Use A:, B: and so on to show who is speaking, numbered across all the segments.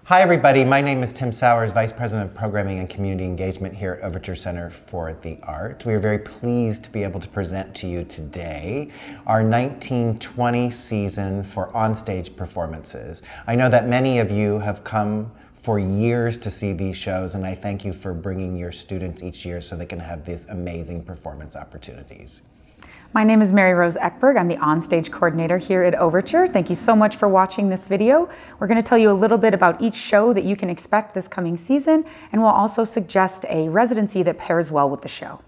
A: Hi everybody, my name is Tim Sowers, Vice President of Programming and Community Engagement here at Overture Center for the Art. We are very pleased to be able to present to you today our 1920 season for OnStage performances. I know that many of you have come for years to see these shows, and I thank you for bringing your students each year so they can have these amazing performance opportunities.
B: My name is Mary Rose Eckberg. I'm the OnStage coordinator here at Overture. Thank you so much for watching this video. We're going to tell you a little bit about each show that you can expect this coming season, and we'll also suggest a residency that pairs well with the show.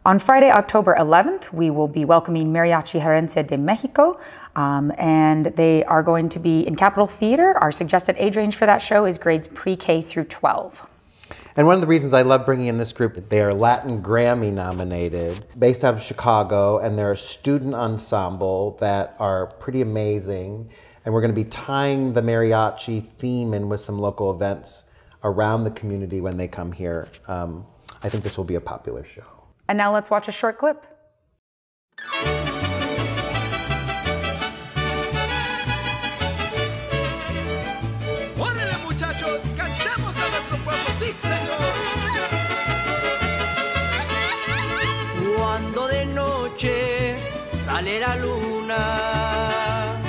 B: On Friday, October 11th, we will be welcoming Mariachi Herencia de Mexico, and they are going to be in Capitol Theater. Our suggested age range for that show is grades pre-K through 12.
A: And one of the reasons I love bringing in this group, they are Latin Grammy nominated, based out of Chicago, and they're a student ensemble that are pretty amazing. And we're going to be tying the mariachi theme in with some local events around the community when they come here. I think this will be a popular show.
B: And now let's watch a short clip.
C: Cuando de noche sale la luna,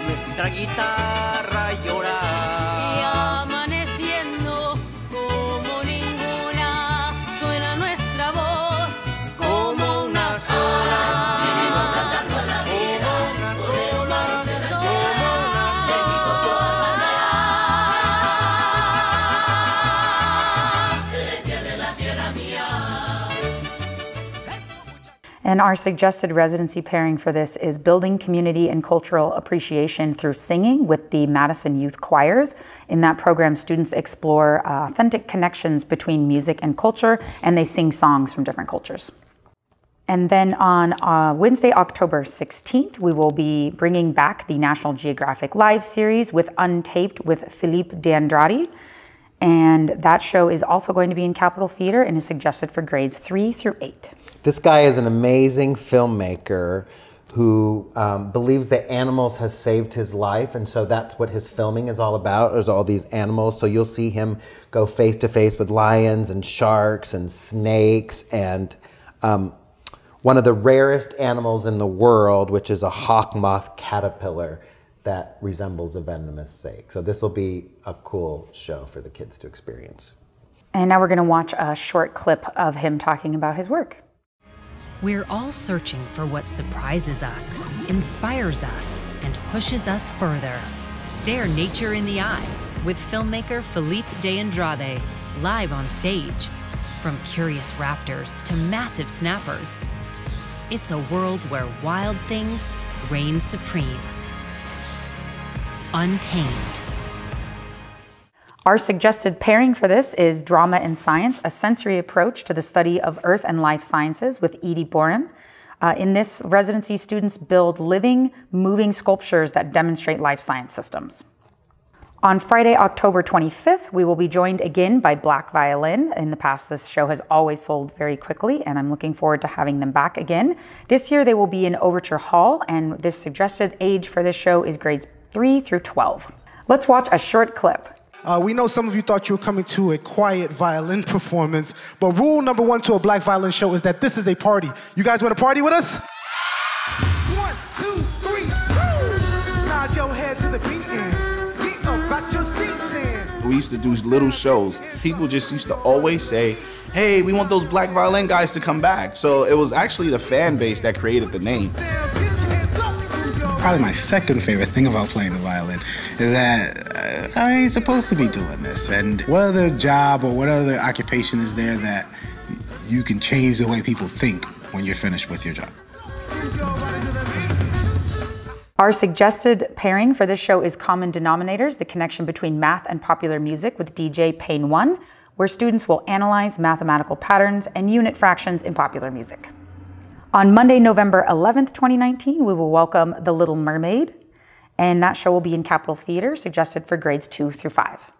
C: nuestra guitarra llora.
D: Y amaneciendo como ninguna, suena nuestra voz como una sola. Vivimos cantando a la vida, correo marcha ranchera, México por bandera, herencia de la tierra mía.
B: And our suggested residency pairing for this is building community and cultural appreciation through singing with the Madison Youth Choirs. In that program, students explore authentic connections between music and culture, and they sing songs from different cultures. And then on Wednesday, October 16th, we will be bringing back the National Geographic Live series with Untaped with Philippe de Andrade. And that show is also going to be in Capitol Theater and is suggested for grades 3 through 8.
A: This guy is an amazing filmmaker who believes that animals has saved his life, and so that's what his filming is all about, is all these animals. So you'll see him go face to face with lions and sharks and snakes and one of the rarest animals in the world, which is a hawk moth caterpillar that resembles a venomous snake. So this will be a cool show for the kids to experience.
B: And now we're going to watch a short clip of him talking about his work.
E: We're all searching for what surprises us, inspires us, and pushes us further. Stare nature in the eye with filmmaker Philippe de Andrade, live on stage. From curious raptors to massive snappers, it's a world where wild things reign supreme. Untamed.
B: Our suggested pairing for this is Drama and Science, a sensory approach to the study of earth and life sciences with Edie Boren. In this residency, students build living, moving sculptures that demonstrate life science systems. On Friday, October 25th, we will be joined again by Black Violin. In the past, this show has always sold very quickly, and I'm looking forward to having them back again. This year, they will be in Overture Hall, and this suggested age for this show is grades 3 through 12. Let's watch a short clip.
F: We know some of you thought you were coming to a quiet violin performance, but rule number 1 to a black violin show is that this is a party. You guys want to party with us? 1, 2, 3, nod your head to the beat and get up out your seats in.
G: We used to do little shows. People just used to always say, hey, we want those black violin guys to come back. So it was actually the fan base that created the name.
H: Probably my second favorite thing about playing the violin is that I ain't supposed to be doing this. And what other job or what other occupation is there that you can change the way people think when you're finished with your job?
B: Our suggested pairing for this show is Common Denominators, the connection between math and popular music with DJ Payne 1, where students will analyze mathematical patterns and unit fractions in popular music. On Monday, November 11th, 2019, we will welcome The Little Mermaid, and that show will be in Capitol Theater, suggested for grades 2 through 5.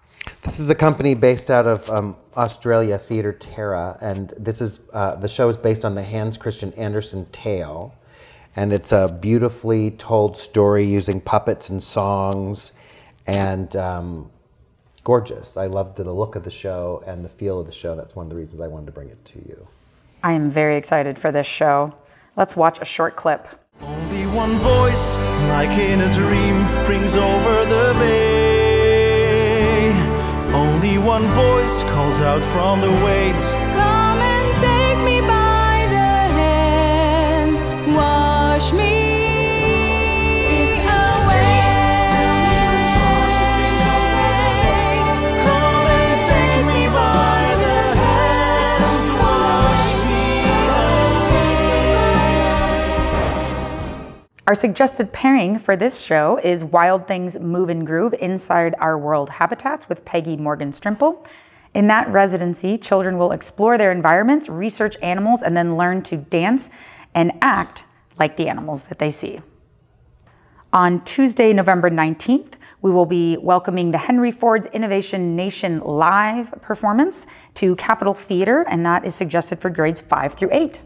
A: This is a company based out of Australia, Theatre Terra, and this is the show is based on the Hans Christian Andersen tale, and it's a beautifully told story using puppets and songs, and gorgeous. I loved the look of the show and the feel of the show. That's one of the reasons I wanted to bring it to you.
B: I am very excited for this show. Let's watch a short clip.
C: Only one voice, like in a dream, brings over the bay. Only one voice calls out from the waves.
D: Come and take me by the hand, wash me away.
C: Come and take me by the hand, wash me away.
B: Our suggested pairing for this show is Wild Things Move and Groove Inside Our World Habitats with Peggy Morgan Strimple. In that residency, children will explore their environments, research animals, and then learn to dance and act like the animals that they see. On Tuesday, November 19th, we will be welcoming the Henry Ford's Innovation Nation live performance to Capitol Theater, and that is suggested for grades 5 through 8.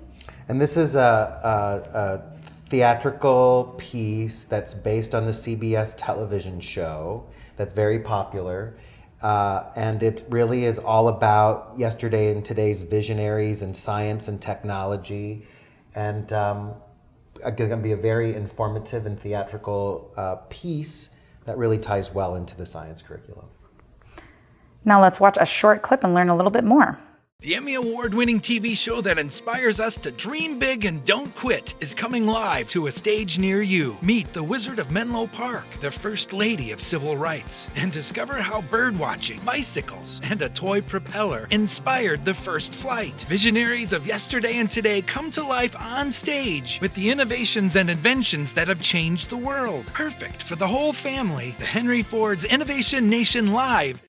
A: And this is a theatrical piece that's based on the CBS television show that's very popular. And it really is all about yesterday and today's visionaries in science and technology. And it's going to be a very informative and theatrical piece that really ties well into the science curriculum.
B: Now let's watch a short clip and learn a little bit more.
I: The Emmy Award-winning TV show that inspires us to dream big and don't quit is coming live to a stage near you. Meet the Wizard of Menlo Park, the First Lady of Civil Rights, and discover how birdwatching, bicycles, and a toy propeller inspired the first flight. Visionaries of yesterday and today come to life on stage with the innovations and inventions that have changed the world. Perfect for the whole family. The Henry Ford's Innovation Nation Live.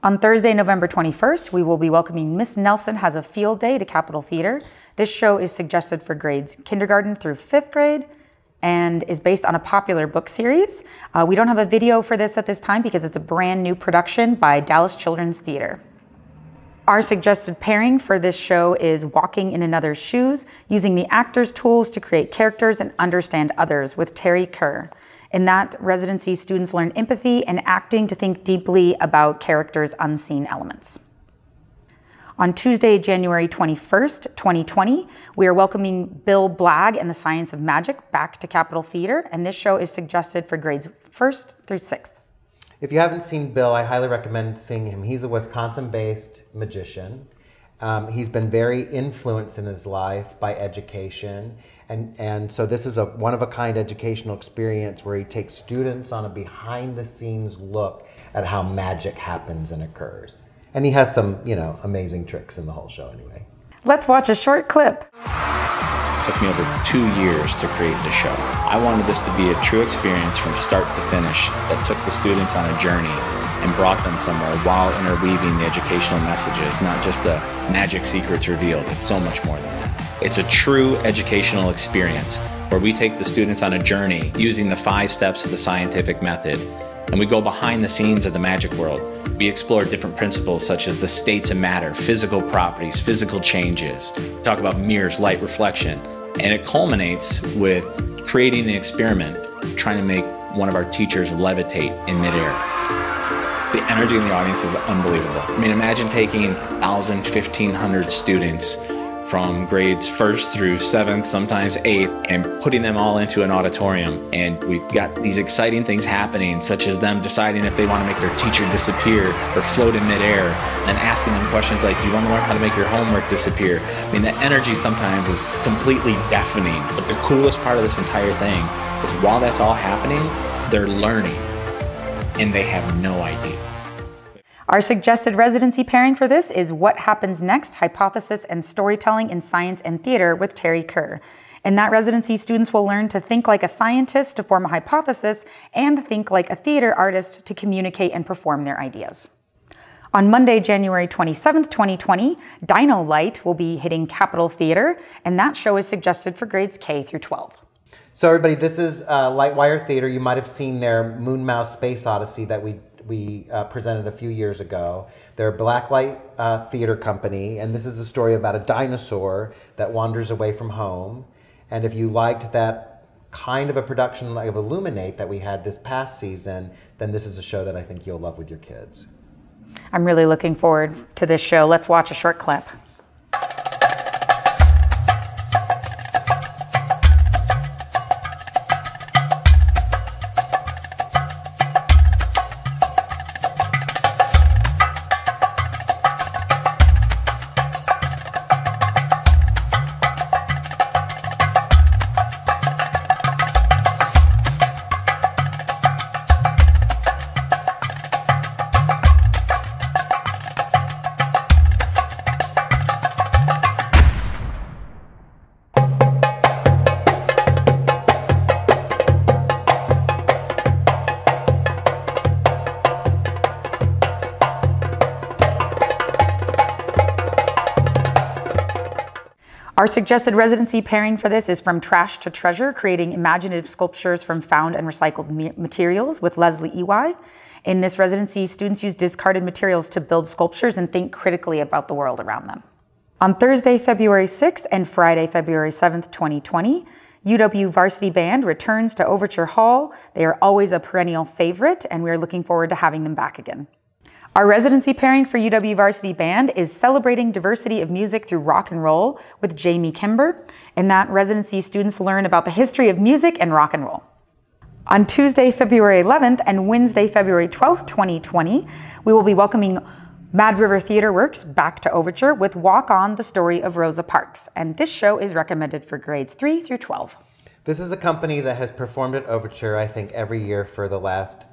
B: On Thursday, November 21st, we will be welcoming Miss Nelson Has a Field Day to Capitol Theater. This show is suggested for grades kindergarten through 5th grade and is based on a popular book series. We don't have a video for this at this time because it's a brand new production by Dallas Children's Theater. Our suggested pairing for this show is Walking in Another's Shoes, using the actor's tools to create characters and understand others with Terry Kerr. In that residency, students learn empathy and acting to think deeply about characters' unseen elements. On Tuesday, January 21st, 2020, we are welcoming Bill Blagg and the Science of Magic back to Capitol Theater, and this show is suggested for grades 1st through 6th.
A: If you haven't seen Bill, I highly recommend seeing him. He's a Wisconsin-based magician. He's been very influenced in his life by education. And so this is a one-of-a-kind educational experience where he takes students on a behind-the-scenes look at how magic happens and occurs. And he has some, amazing tricks in the whole show anyway.
B: Let's watch a short clip.
J: It took me over 2 years to create the show. I wanted this to be a true experience from start to finish that took the students on a journey and brought them somewhere while interweaving the educational messages, not just a magic secrets revealed. It's so much more than that. It's a true educational experience where we take the students on a journey using the 5 steps of the scientific method, and we go behind the scenes of the magic world. We explore different principles such as the states of matter, physical properties, physical changes. We talk about mirrors, light reflection, and it culminates with creating an experiment, trying to make one of our teachers levitate in midair. The energy in the audience is unbelievable. I mean, imagine taking 1,000, 1,500 students from grades 1st through 7th, sometimes 8th, and putting them all into an auditorium. And we've got these exciting things happening, such as them deciding if they want to make their teacher disappear or float in midair, and asking them questions like, do you want to learn how to make your homework disappear? I mean, the energy sometimes is completely deafening. But the coolest part of this entire thing is while that's all happening, they're learning, and they have no idea.
B: Our suggested residency pairing for this is What Happens Next, Hypothesis and Storytelling in Science and Theater with Terry Kerr. In that residency, students will learn to think like a scientist to form a hypothesis and think like a theater artist to communicate and perform their ideas. On Monday, January 27th, 2020, Dino Light will be hitting Capitol Theater, and that show is suggested for grades K through 12.
A: So everybody, this is Lightwire Theater. You might have seen their Moon Mouse Space Odyssey that we presented a few years ago. They're a blacklight theater company, and this is a story about a dinosaur that wanders away from home. And if you liked that kind of a production like of Illuminate that we had this past season, then this is a show that I think you'll love with your kids.
B: I'm really looking forward to this show. Let's watch a short clip. Our suggested residency pairing for this is From Trash to Treasure, creating imaginative sculptures from found and recycled materials with Leslie Ey. In this residency, students use discarded materials to build sculptures and think critically about the world around them. On Thursday, February 6th and Friday, February 7th, 2020, UW Varsity Band returns to Overture Hall. They are always a perennial favorite, and we are looking forward to having them back again. Our residency pairing for UW Varsity Band is Celebrating Diversity of Music Through Rock and Roll with Jamie Kimber. In that residency, students learn about the history of music and rock and roll. On Tuesday, February 11th and Wednesday, February 12th, 2020, we will be welcoming Mad River Theater Works back to Overture with Walk On, the Story of Rosa Parks. And this show is recommended for grades 3 through 12.
A: This is a company that has performed at Overture, I think, every year for the last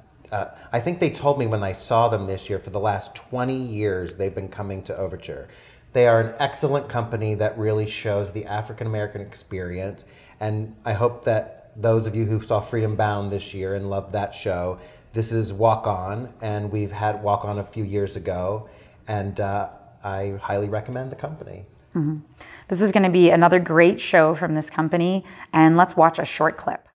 A: I think they told me when I saw them this year, for the last 20 years, they've been coming to Overture. They are an excellent company that really shows the African American experience. And I hope that those of you who saw Freedom Bound this year and loved that show, this is Walk On, and we've had Walk On a few years ago. And I highly recommend the company.
B: Mm-hmm. This is going to be another great show from this company. And let's watch a short clip.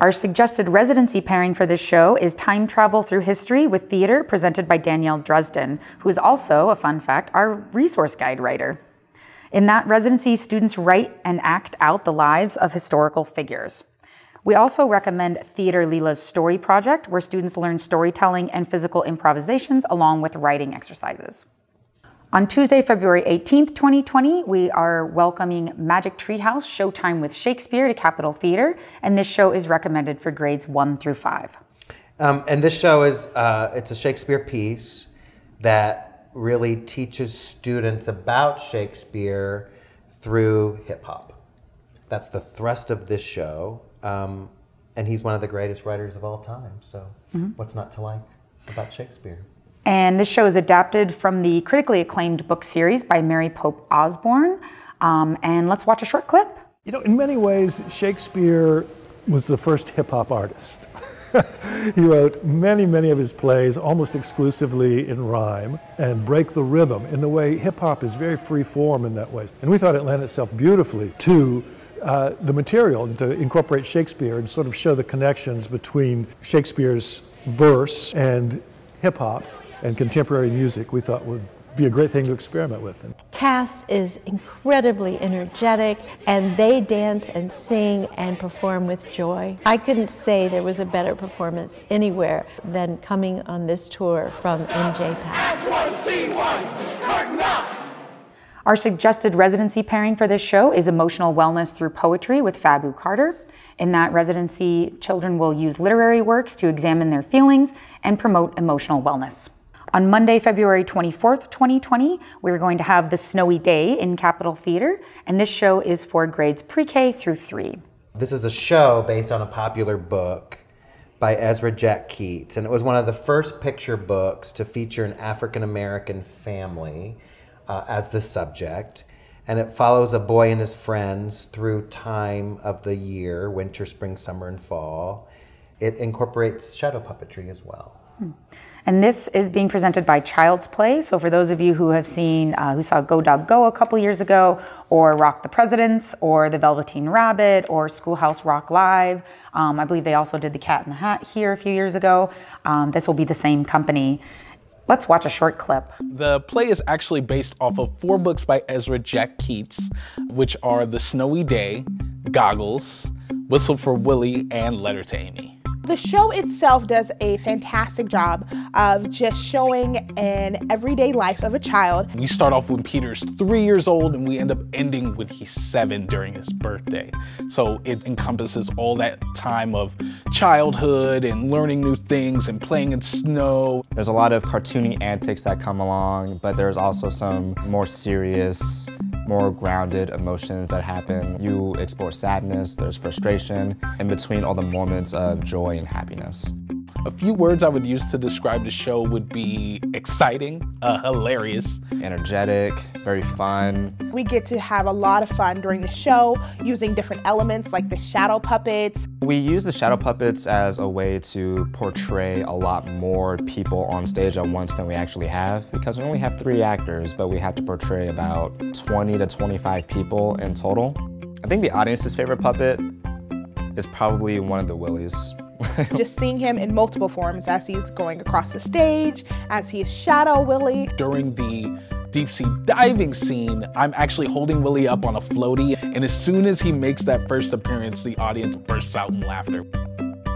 B: Our suggested residency pairing for this show is Time Travel Through History with Theater, presented by Danielle Dresden, who is also, a fun fact, our resource guide writer. In that residency, students write and act out the lives of historical figures. We also recommend Theater Leela's Story Project, where students learn storytelling and physical improvisations along with writing exercises. On Tuesday, February 18th, 2020, we are welcoming Magic Treehouse Showtime with Shakespeare to Capitol Theater, and this show is recommended for grades 1 through 5.
A: And this show is, it's a Shakespeare piece that really teaches students about Shakespeare through hip hop. That's the thrust of this show, and he's one of the greatest writers of all time, so what's not to like about Shakespeare?
B: And this show is adapted from the critically acclaimed book series by Mary Pope Osborne. And let's watch a short clip.
K: You know, in many ways, Shakespeare was the first hip-hop artist. He wrote many of his plays almost exclusively in rhyme and break the rhythm in the way hip-hop is very free form in that way. And we thought it lent itself beautifully to the material, and to incorporate Shakespeare and sort of show the connections between Shakespeare's verse and hip-hop and contemporary music. We thought would be a great thing to experiment with.
L: Cast is incredibly energetic, and they dance and sing and perform with joy. I couldn't say there was a better performance anywhere than coming on this tour from NJPAC.
B: Our suggested residency pairing for this show is Emotional Wellness Through Poetry with Fabu Carter. In that residency, children will use literary works to examine their feelings and promote emotional wellness. On Monday, February 24th, 2020, we're going to have The Snowy Day in Capitol Theater, and this show is for grades pre-K through 3.
A: This is a show based on a popular book by Ezra Jack Keats, and it was one of the first picture books to feature an African-American family as the subject, and it follows a boy and his friends through time of the year, winter, spring, summer, and fall. It incorporates shadow puppetry as well.
B: And this is being presented by Child's Play. So for those of you who have seen, who saw Go Dog Go a couple years ago, or Rock the Presidents, or The Velveteen Rabbit, or Schoolhouse Rock Live, I believe they also did The Cat in the Hat here a few years ago. This will be the same company. Let's watch a short clip.
M: The play is actually based off of 4 books by Ezra Jack Keats, which are The Snowy Day, Goggles, Whistle for Willie, and Letter to Amy.
N: The show itself does a fantastic job of just showing an everyday life of a child.
M: We start off when Peter's 3 years old and we end up ending when he's 7 during his birthday. So it encompasses all that time of childhood and learning new things and playing in snow.
O: There's a lot of cartoony antics that come along, but there's also some more serious, more grounded emotions that happen. You explore sadness, there's frustration, in between all the moments of joy and happiness.
M: A few words I would use to describe the show would be exciting, hilarious,
O: energetic, very fun.
N: We get to have a lot of fun during the show using different elements like the shadow puppets.
O: We use the shadow puppets as a way to portray a lot more people on stage at once than we actually have, because we only have 3 actors, but we have to portray about 20 to 25 people in total. I think the audience's favorite puppet is probably one of the Willies.
N: Just seeing him in multiple forms as he's going across the stage, as he is Shadow Willie.
M: During the deep sea diving scene, I'm actually holding Willie up on a floaty, and as soon as he makes that first appearance, the audience bursts out in laughter.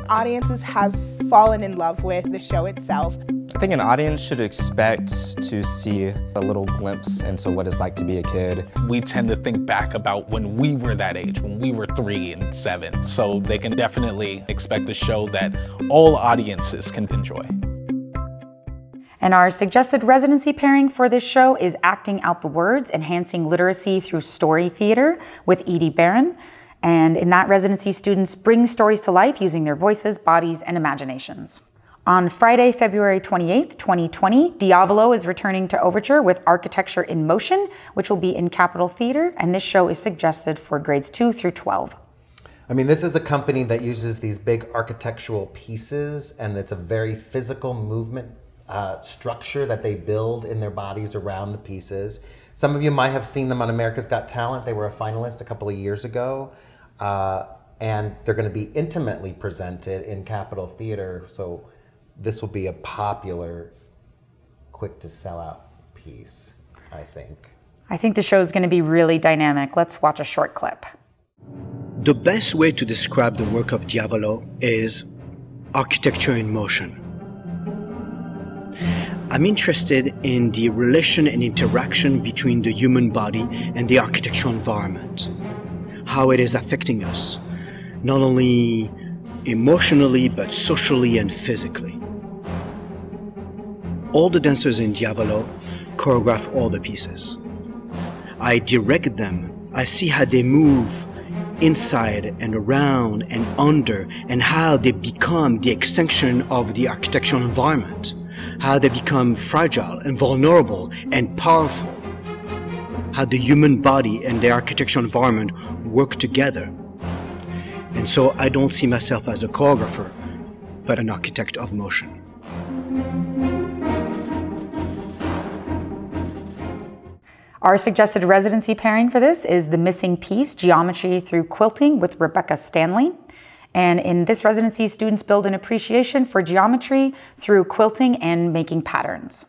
N: Audiences have fallen in love with the show itself.
O: I think an audience should expect to see a little glimpse into what it's like to be a kid.
M: We tend to think back about when we were that age, when we were 3 and 7, so they can definitely expect a show that all audiences can enjoy.
B: And our suggested residency pairing for this show is Acting Out the Words, Enhancing Literacy Through Story Theater with Edie Barron. And in that residency, students bring stories to life using their voices, bodies, and imaginations. On Friday, February 28th, 2020, Diavolo is returning to Overture with Architecture in Motion, which will be in Capitol Theater, and this show is suggested for grades 2 through 12.
A: I mean, this is a company that uses these big architectural pieces, and it's a very physical movement structure that they build in their bodies around the pieces. Some of you might have seen them on America's Got Talent. They were a finalist a couple of years ago, and they're going to be intimately presented in Capitol Theater, so this will be a popular, quick to sell out piece, I think.
B: I think the show is going to be really dynamic. Let's watch a short clip.
P: The best way to describe the work of Diavolo is architecture in motion. I'm interested in the relation and interaction between the human body and the architectural environment, how it is affecting us, not only emotionally, but socially and physically. All the dancers in Diavolo choreograph all the pieces. I direct them. I see how they move inside and around and under, and how they become the extension of the architectural environment, how they become fragile and vulnerable and powerful, how the human body and the architectural environment work together. And so I don't see myself as a choreographer, but an architect of motion.
B: Our suggested residency pairing for this is The Missing Piece, Geometry Through Quilting with Rebecca Stanley. And in this residency, students build an appreciation for geometry through quilting and making patterns.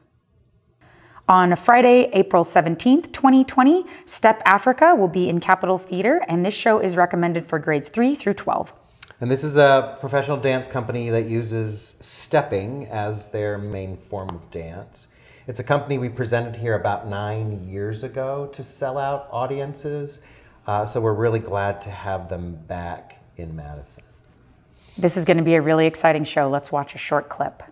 B: On Friday, April 17th, 2020, Step Africa will be in Capitol Theater, and this show is recommended for grades 3 through 12.
A: And this is a professional dance company that uses stepping as their main form of dance. It's a company we presented here about 9 years ago to sell out audiences, so we're really glad to have them back in Madison.
B: This is going to be a really exciting show. Let's watch a short clip.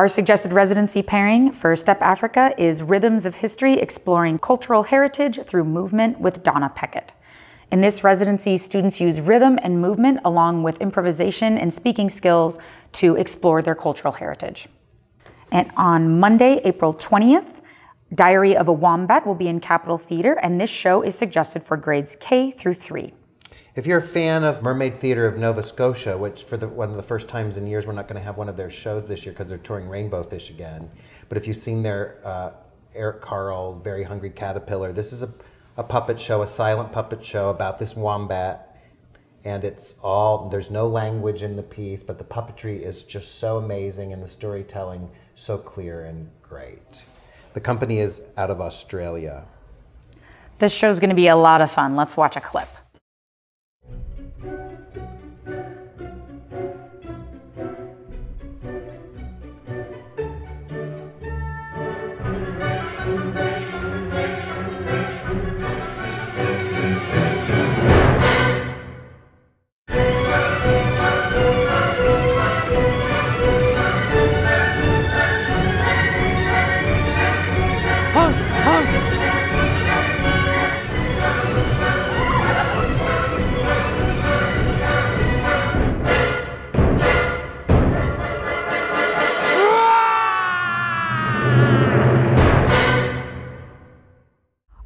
B: Our suggested residency pairing for Step Africa is Rhythms of History Exploring Cultural Heritage Through Movement with Donna Peckett. In this residency, students use rhythm and movement along with improvisation and speaking skills to explore their cultural heritage. And on Monday, April 20th, Diary of a Wombat will be in Capitol Theater, and this show is suggested for grades K through 3.
A: If you're a fan of Mermaid Theatre of Nova Scotia, which for one of the first times in years, we're not going to have one of their shows this year because they're touring Rainbow Fish again. But if you've seen their Eric Carle, Very Hungry Caterpillar, this is a puppet show, a silent puppet show about this wombat. And there's no language in the piece, but the puppetry is just so amazing and the storytelling so clear and great. The company is out of Australia.
B: This show's going to be a lot of fun. Let's watch a clip.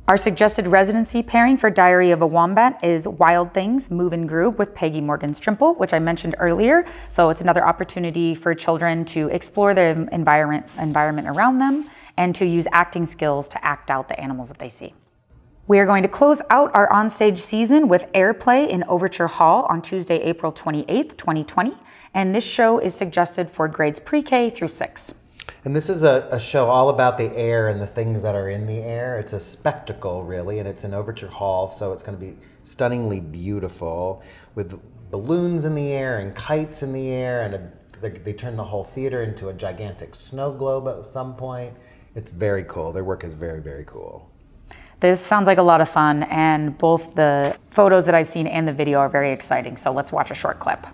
B: Our suggested residency pairing for Diary of a Wombat is Wild Things, Move and Groove with Peggy Morgan Strimple, which I mentioned earlier. So it's another opportunity for children to explore their environment around them and to use acting skills to act out the animals that they see. We are going to close out our onstage season with Airplay in Overture Hall on Tuesday, April 28th, 2020. And this show is suggested for grades pre-K through 6.
A: And this is a show all about the air and the things that are in the air. It's a spectacle, really, and it's in Overture Hall, so it's going to be stunningly beautiful with balloons in the air and kites in the air, and they turn the whole theater into a gigantic snow globe at some point. It's very cool. Their work is very, very cool.
B: This sounds like a lot of fun, and both the photos that I've seen and the video are very exciting, so let's watch a short clip.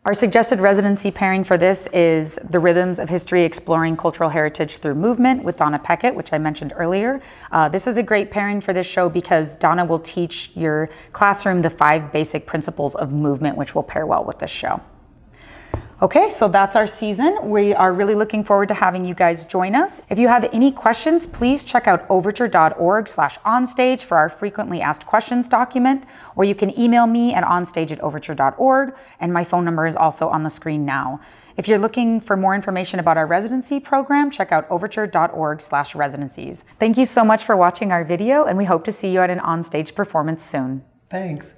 B: Our suggested residency pairing for this is The Rhythms of History Exploring Cultural Heritage Through Movement with Donna Peckett, which I mentioned earlier. This is a great pairing for this show because Donna will teach your classroom the 5 basic principles of movement, which will pair well with this show. Okay, so that's our season. We are really looking forward to having you guys join us. If you have any questions, please check out overture.org/onstage for our frequently asked questions document, or you can email me at onstage@overture.org, and my phone number is also on the screen now. If you're looking for more information about our residency program, check out overture.org/residencies. Thank you so much for watching our video, and we hope to see you at an onstage performance soon.
A: Thanks.